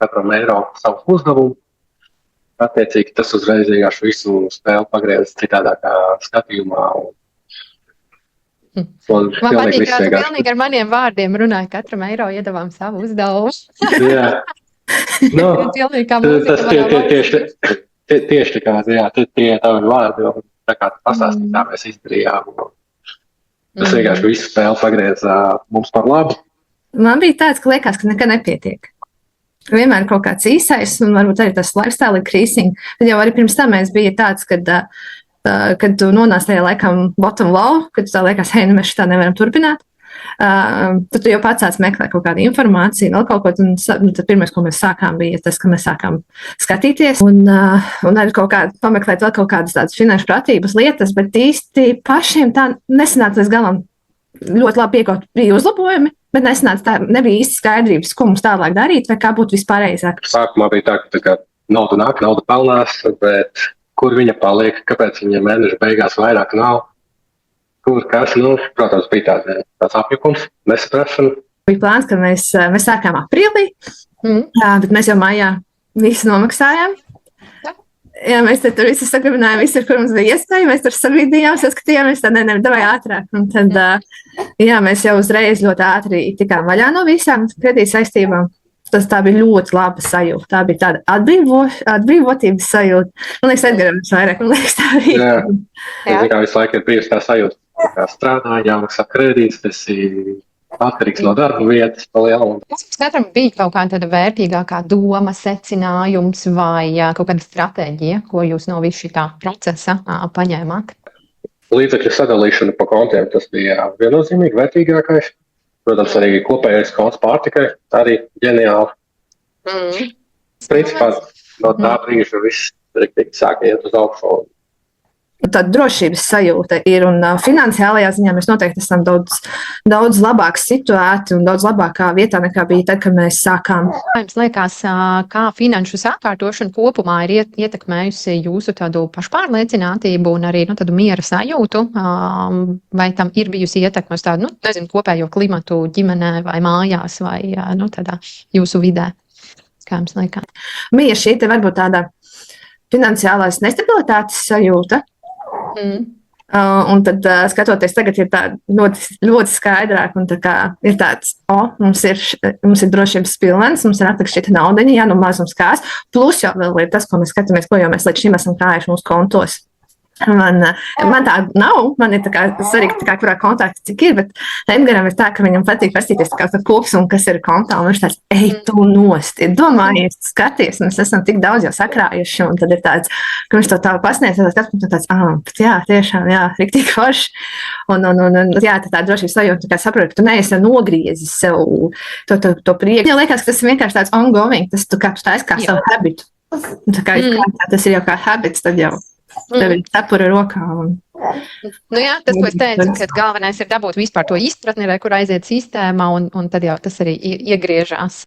katram eiro savu uzdevumu. Attiecīgi tas uzreiz vienkārši visu spēli pagriez citādākā skatījumā. Man patīk, kā tu pilnīgi ar maniem vārdiem runāji, katram eiro iedavām savu uzdevumu. Jā. Tieši tā kā, jā, tie tavi vārdi, tā kā tu pastāstīji, tā mēs izdarījām. Tas vienkārši visu spēli pagriez mums par labu. Man bija tāds, ka liekas, ka nekad nepietiek. Vienmēr kaut kāds īsais, un varbūt arī tas lifestyle increasing. Tad jau arī pirms tam mēs bija tāds, kad tu nonāc tajā laikam bottom low, kad tu tā liekas, hei, mēs šitā nevaram turpināt. Tad tu jau pats sāc meklēt kaut kādu informāciju, vēl kaut ko, un tad pirmais, ko mēs sākām, bija tas, ka mēs sākām skatīties un arī pameklēt vēl kaut kādas tādas finanšu pratības lietas, bet īsti pašiem tā nesanāca līdz galam. Ļoti labi piekot, bija uzlabojumi, bet nebija īsti skaidrības, ko mums tālāk darīt, vai kā būtu vispārējāk. Sākumā bija tā, ka nauda nāk, nauda pelnās, bet kur viņa paliek, kāpēc viņa mēneša beigās vairāk nav, kur kas, protams, bija tāds apjukums, nesaprašana. Bija plāns, ka mēs sākām aprīlī, bet mēs jau mājā visu nomaksājām. Jā, mēs tur visu sagribinājām, visur, kur mums bija iespēja, mēs tur sabīdījām, saskatījāmies, tad nevajag ātrāk. Un tad, mēs jau uzreiz ļoti ātri tikām vaļā no visām kredīta saistībām. Tā bija ļoti laba sajūta. Tā bija tāda atbrīvotības sajūta. Man liekas, Edgaram vairāk, man liekas, tā bija. Jā, visu laiku ir bijusi tā sajūta, kā strādā, jāmaksā kredīts, tas ir atkarīgs no darba vietas, palielam. Kas katram bija kaut kāda tāda vērtīgākā doma, secinājums vai kaut kāda stratēģija, ko jūs no visu šitā procesa paņēmāt? Līdzekļu sadalīšana pa kontiem, tas bija viennozīmīgi vērtīgākais. Protams, arī kopējais konts pārtikai, arī ģeniāli. Principā no tā brīža viss sāka iet uz augšu. Tāda drošības sajūta ir, un finansiālajā ziņā mēs noteikti esam daudz labāk situēti un daudz labākā vietā nekā bija tad, kad mēs sākām. Jums liekas, kā finanšu sakārtošana kopumā ir ietekmējusi jūsu tādu pašpārliecinātību un arī tādu miera sajūtu, vai tam ir bijusi ietekme uz tādu, kopējo klimatu ģimenē vai mājās vai tādā jūsu vidē? Kā jums liekas? Bija šī te varbūt tāda finansiālās nestabilitātes sajūta. Un tad, skatoties tagad, ir tā ļoti, ļoti skaidrāk, un tā kā ir tāds, mums ir drošības pilvens, mums ir atlikt šita naudiņa, jā, mazums kās, plus jau vēl ir tas, ko mēs skatāmies, ko jau mēs līdz šim esam krājuši mūsu kontos. Man tā nav, man ir tā kā svarīgi, kurā kontā cik ir, bet Edgaram ir tā, ka viņam patīk pastīties tā kā kopsumu, kas ir kontā, un viņš tāds, ej, tu nost, ir domājies, skaties, mēs esam tik daudz jau sakrājuši, un tad ir tāds, ka viņš to tā pasniedz, tāds, jā, tiešām, jā, riktīgi forši, un jā, tā drošības sajūta, kā saproti, ka tu neesi nogriezis sev to prieku. Jā, liekas, ka tas ir vienkārši tāds ongoing, tas tu taisi kā savu habitu. Tā kā tas ir jau kā habits, tad jau. Tev ir cepura rokā. Jā, tas, ko es teicu, ka galvenais ir dabūt vispār to izpratni, kur aiziet sistēmā, un tad jau tas arī iegriežās.